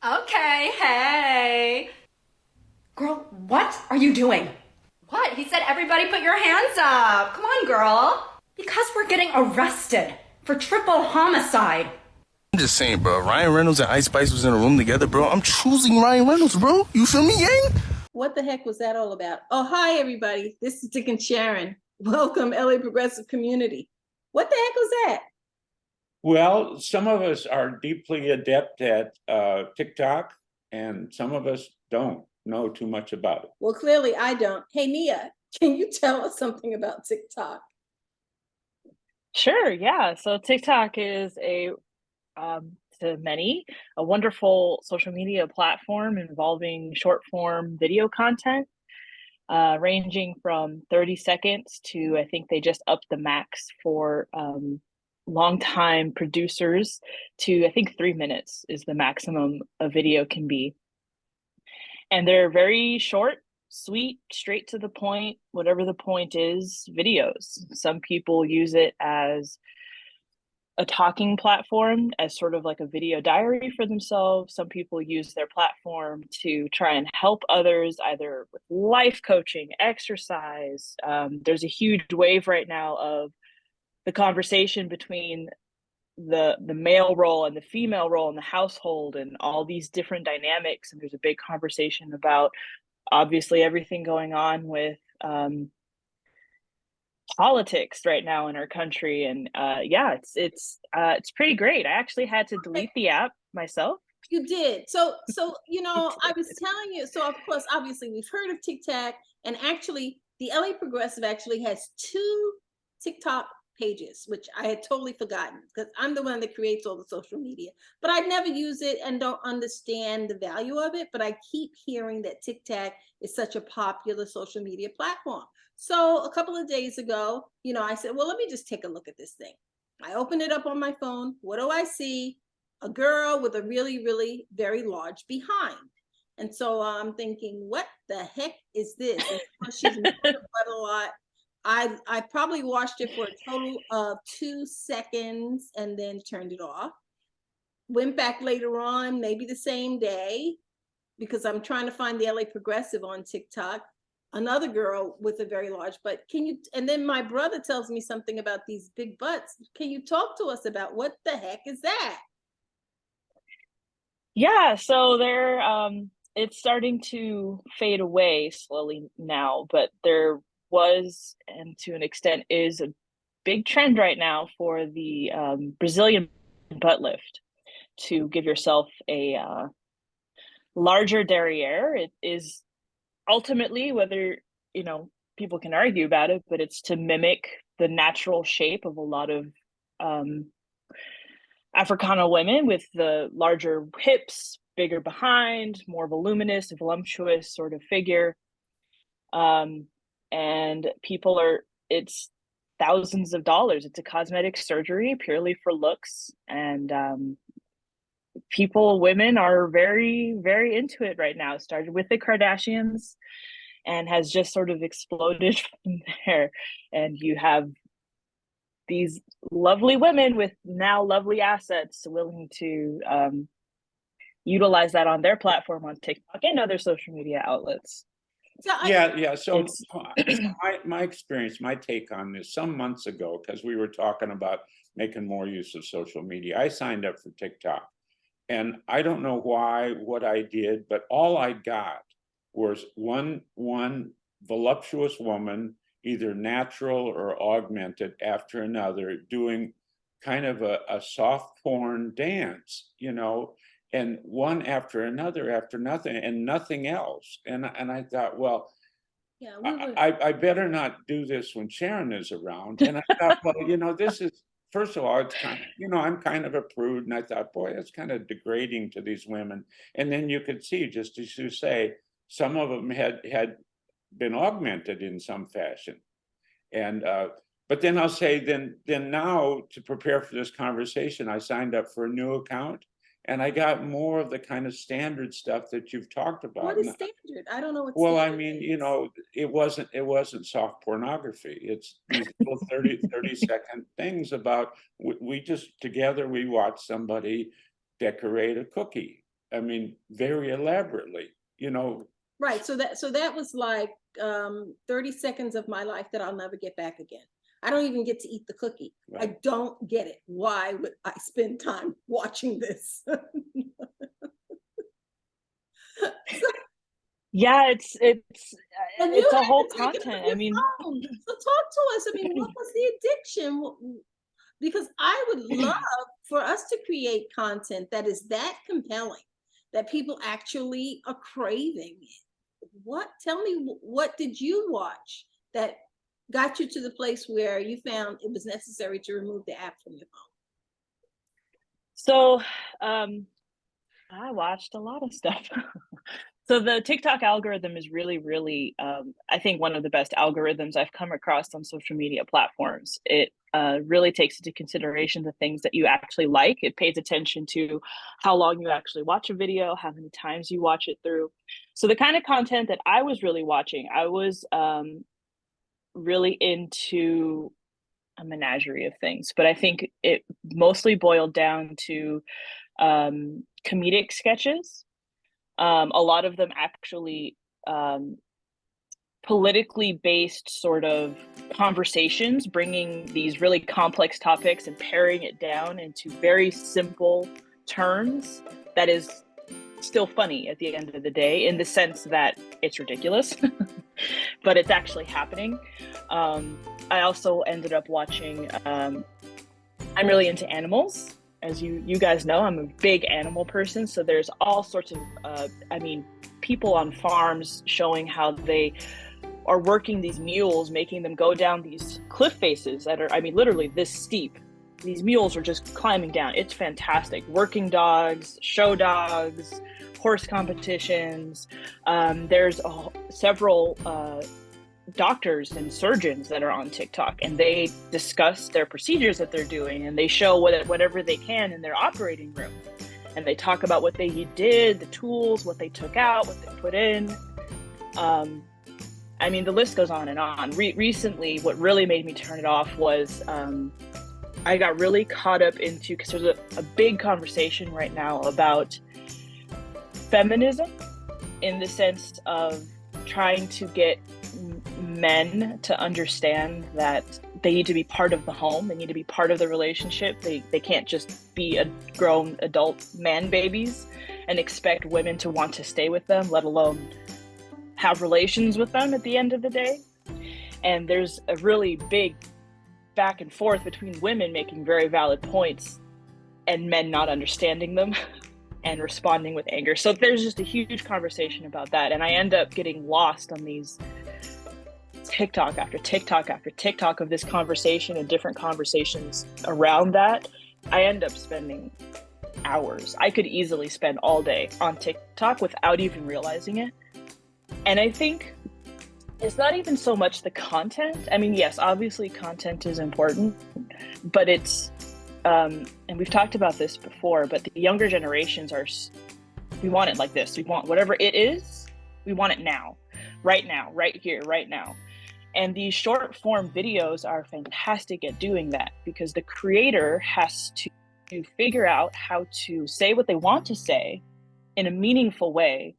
Okay, hey. Girl, what are you doing? What? He said everybody put your hands up. Come on, girl. Because we're getting arrested for triple homicide. I'm just saying, bro. Ryan Reynolds and Ice Spice was in a room together, bro. I'm choosing Ryan Reynolds, bro. You feel me, Yang? What the heck was that all about? Oh, hi, everybody. This is Dick and Sharon. Welcome, LA Progressive Community. What the heck was that? Well, some of us are deeply adept at TikTok, and some of us don't know too much about it. Well, clearly I don't. Hey, Mia, can you tell us something about TikTok? Sure, yeah. So TikTok is to many, a wonderful social media platform involving short form video content, ranging from 30 seconds to I think they just upped the max for longtime producers to I think 3 minutes is the maximum a video can be. And they're very short, sweet, straight to the point, whatever the point is, videos. Some people use it as a talking platform, as sort of like a video diary for themselves. Some people use their platform to try and help others, either with life coaching, exercise. There's a huge wave right now of the conversation between the male role and the female role in the household and all these different dynamics. And there's a big conversation about obviously everything going on with politics right now in our country. And yeah, it's pretty great. I actually had to delete the app myself. You did. I was telling you. So, of course, obviously, we've heard of TikTok, and actually, the LA Progressive actually has two TikTok pages, which I had totally forgotten because I'm the one that creates all the social media. But I never use it and don't understand the value of it. But I keep hearing that TikTok is such a popular social media platform. So a couple of days ago, I said, well, let me just take a look at this thing. I opened it up on my phone. What do I see? A girl with a really, really very large behind. And so I'm thinking, what the heck is this? And she's moving her butt a lot. I probably watched it for a total of 2 seconds and then turned it off. Went back later on, maybe the same day, because I'm trying to find the LA Progressive on TikTok. Another girl with a very large butt. And then my brother tells me something about these big butts. Can you talk to us about what the heck is that? Yeah, so it's starting to fade away slowly now, but there was, and to an extent is, a big trend right now for the Brazilian butt lift to give yourself a larger derriere. It is ultimately, whether people can argue about it, but it's to mimic the natural shape of a lot of Africana women, with the larger hips, bigger behind, more voluminous, voluptuous sort of figure. And it's thousands of dollars. It's a cosmetic surgery purely for looks. And women are very, very into it right now. It started with the Kardashians and has just sort of exploded from there. And you have these lovely women with now lovely assets willing to utilize that on their platform on TikTok and other social media outlets. Yeah. So my experience, my take on this, some months ago, because we were talking about making more use of social media, I signed up for TikTok. And I don't know what I did, but all I got was one voluptuous woman, either natural or augmented, after another, doing kind of a soft porn dance, and one after another after nothing and nothing else. And I thought, well, Yeah, I better not do this when Sharon is around. And I thought, well, this is, first of all, it's kind of, I'm kind of a prude. And I thought, boy, that's kind of degrading to these women. And then you could see, just as you say, some of them had been augmented in some fashion. And but then I'll say, then now, to prepare for this conversation, I signed up for a new account, and I got more of the kind of standard stuff that you've talked about. What is standard? I don't know what. Well, I mean, it wasn't soft pornography. It's these little 30-second things about, we just together, we watched somebody decorate a cookie. I mean, very elaborately, Right. So that was like 30 seconds of my life that I'll never get back again. I don't even get to eat the cookie. I Right. don't get it. Why would I spend time watching this? Yeah, it's And you it's a had whole to take it from content. I your mean, phone. So talk to us. I mean, what was the addiction? Because I would love for us to create content that is that compelling that people actually are craving it. Tell me, what did you watch that got you to the place where you found it was necessary to remove the app from your phone? so I watched a lot of stuff. So the TikTok algorithm is really, really, I think, one of the best algorithms I've come across on social media platforms. It really takes into consideration the things that you actually like. It pays attention to how long you actually watch a video, how many times you watch it through. So the kind of content that I was really watching, I was really into a menagerie of things, but I think it mostly boiled down to comedic sketches. A lot of them actually politically based sort of conversations, bringing these really complex topics and paring it down into very simple terms that is still funny at the end of the day, in the sense that it's ridiculous, but it's actually happening. I also ended up watching, I'm really into animals. As you guys know, I'm a big animal person. So there's all sorts of, people on farms showing how they are working these mules, making them go down these cliff faces that are, literally this steep. These mules are just climbing down. It's fantastic. Working dogs, show dogs, horse competitions. There's several doctors and surgeons that are on TikTok, and they discuss their procedures that they're doing, and they show whatever they can in their operating room, and they talk about what they did, the tools, what they took out, what they put in. The list goes on and on. Recently, what really made me turn it off was I got really caught up into, because there's a big conversation right now about feminism, in the sense of trying to get men to understand that they need to be part of the home, they need to be part of the relationship. They can't just be a grown adult man babies and expect women to want to stay with them, let alone have relations with them at the end of the day. And there's a really big back and forth between women making very valid points and men not understanding them and responding with anger. So there's just a huge conversation about that. And I end up getting lost on these TikTok after TikTok after TikTok of this conversation and different conversations around that. I end up spending hours. I could easily spend all day on TikTok without even realizing it. And I think it's not even so much the content. Yes, obviously content is important, but it's, and we've talked about this before, but the younger generations we want it like this. We want whatever it is, we want it now, right here, right now. And these short form videos are fantastic at doing that, because the creator has to figure out how to say what they want to say in a meaningful way